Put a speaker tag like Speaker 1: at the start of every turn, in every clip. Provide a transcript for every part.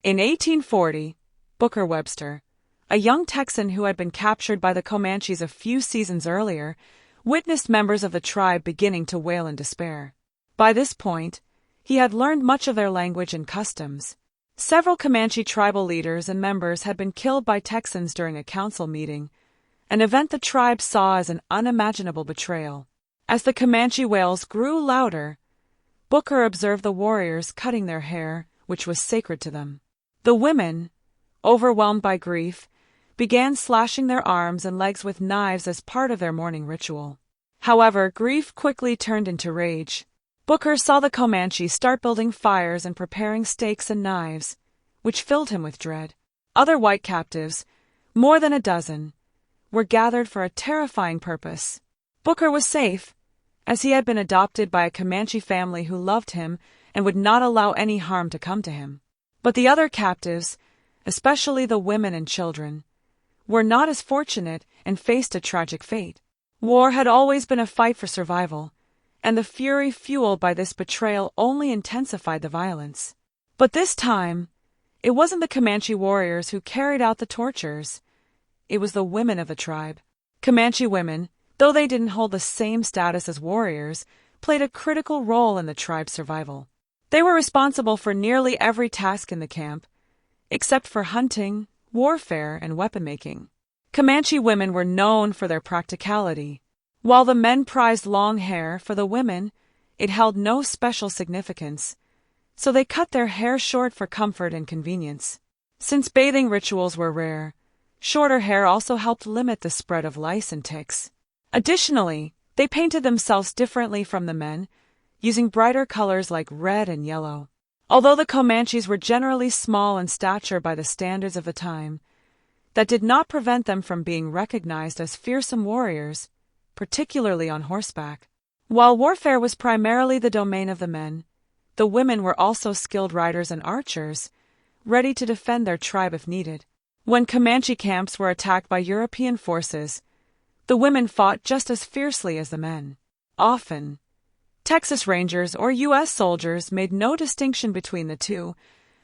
Speaker 1: In 1840, Booker Webster, a young Texan who had been captured by the Comanches a few seasons earlier, witnessed members of the tribe beginning to wail in despair. By this point, he had learned much of their language and customs. Several Comanche tribal leaders and members had been killed by Texans during a council meeting, an event the tribe saw as an unimaginable betrayal. As the Comanche wails grew louder, Booker observed the warriors cutting their hair, which was sacred to them. The women, overwhelmed by grief, began slashing their arms and legs with knives as part of their mourning ritual. However, grief quickly turned into rage. Booker saw the Comanche start building fires and preparing stakes and knives, which filled him with dread. Other white captives, more than a dozen, were gathered for a terrifying purpose. Booker was safe, as he had been adopted by a Comanche family who loved him and would not allow any harm to come to him. But the other captives, especially the women and children, were not as fortunate and faced a tragic fate. War had always been a fight for survival, and the fury fueled by this betrayal only intensified the violence. But this time, it wasn't the Comanche warriors who carried out the tortures. It was the women of the tribe. Comanche women, though they didn't hold the same status as warriors, played a critical role in the tribe's survival. They were responsible for nearly every task in the camp, except for hunting, warfare, and weapon-making. Comanche women were known for their practicality. While the men prized long hair, for the women, it held no special significance, so they cut their hair short for comfort and convenience. Since bathing rituals were rare, shorter hair also helped limit the spread of lice and ticks. Additionally, they painted themselves differently from the men, using brighter colors like red and yellow. Although the Comanches were generally small in stature by the standards of the time, that did not prevent them from being recognized as fearsome warriors, particularly on horseback. While warfare was primarily the domain of the men, the women were also skilled riders and archers, ready to defend their tribe if needed. When Comanche camps were attacked by European forces, the women fought just as fiercely as the men. Often, Texas Rangers or U.S. soldiers made no distinction between the two,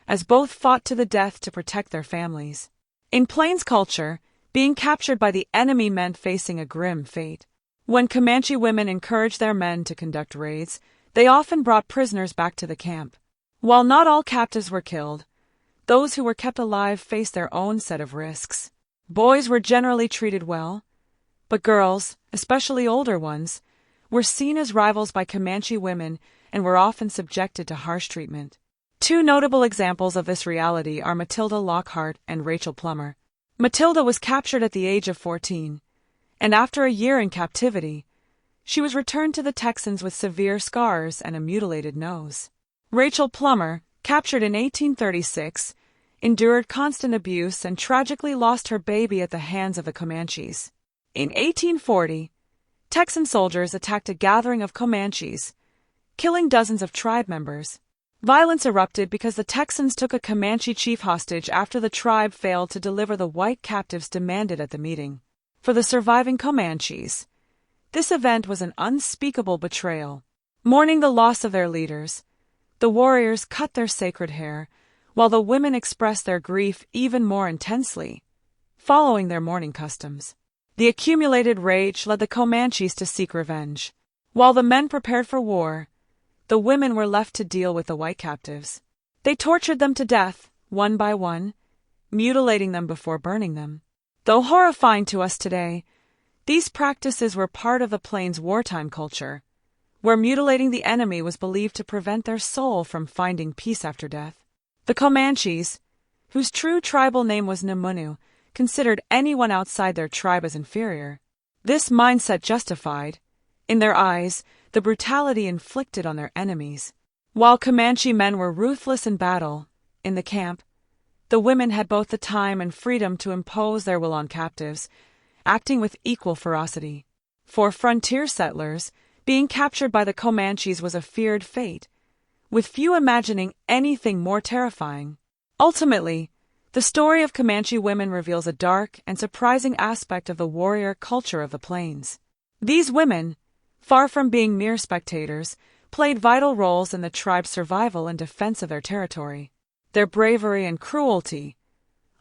Speaker 1: as both fought to the death to protect their families. In Plains culture, being captured by the enemy meant facing a grim fate. When Comanche women encouraged their men to conduct raids, they often brought prisoners back to the camp. While not all captives were killed, those who were kept alive faced their own set of risks. Boys were generally treated well, but girls, especially older ones, were seen as rivals by Comanche women and were often subjected to harsh treatment. Two notable examples of this reality are Matilda Lockhart and Rachel Plummer. Matilda was captured at the age of 14, and after a year in captivity, she was returned to the Texans with severe scars and a mutilated nose. Rachel Plummer, captured in 1836, endured constant abuse and tragically lost her baby at the hands of the Comanches. In 1840, Texan soldiers attacked a gathering of Comanches, killing dozens of tribe members. Violence erupted because the Texans took a Comanche chief hostage after the tribe failed to deliver the white captives demanded at the meeting. For the surviving Comanches, this event was an unspeakable betrayal. Mourning the loss of their leaders, the warriors cut their sacred hair, while the women expressed their grief even more intensely, following their mourning customs. The accumulated rage led the Comanches to seek revenge. While the men prepared for war, the women were left to deal with the white captives. They tortured them to death, one by one, mutilating them before burning them. Though horrifying to us today, these practices were part of the Plains' wartime culture, where mutilating the enemy was believed to prevent their soul from finding peace after death. The Comanches, whose true tribal name was Namunu, considered anyone outside their tribe as inferior. This mindset justified, in their eyes, the brutality inflicted on their enemies. While Comanche men were ruthless in battle, in the camp, the women had both the time and freedom to impose their will on captives, acting with equal ferocity. For frontier settlers, being captured by the Comanches was a feared fate, with few imagining anything more terrifying. Ultimately, the story of Comanche women reveals a dark and surprising aspect of the warrior culture of the Plains. These women, far from being mere spectators, played vital roles in the tribe's survival and defense of their territory. Their bravery and cruelty,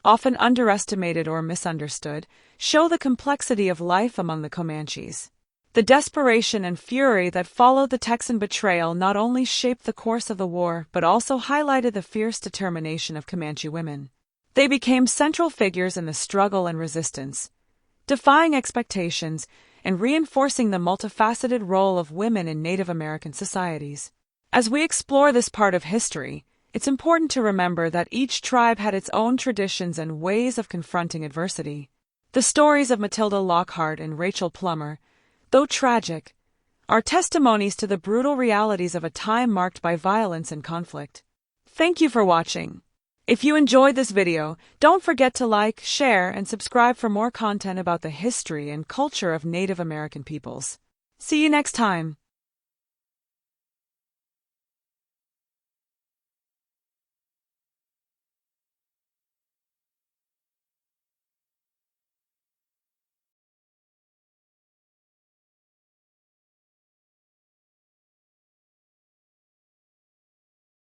Speaker 1: often underestimated or misunderstood, show the complexity of life among the Comanches. The desperation and fury that followed the Texan betrayal not only shaped the course of the war but also highlighted the fierce determination of Comanche women. They became central figures in the struggle and resistance, defying expectations and reinforcing the multifaceted role of women in Native American societies. As we explore this part of history, it's important to remember that each tribe had its own traditions and ways of confronting adversity. The stories of Matilda Lockhart and Rachel Plummer, though tragic, are testimonies to the brutal realities of a time marked by violence and conflict. Thank you for watching. If you enjoyed this video, don't forget to like, share, and subscribe for more content about the history and culture of Native American peoples. See you next time.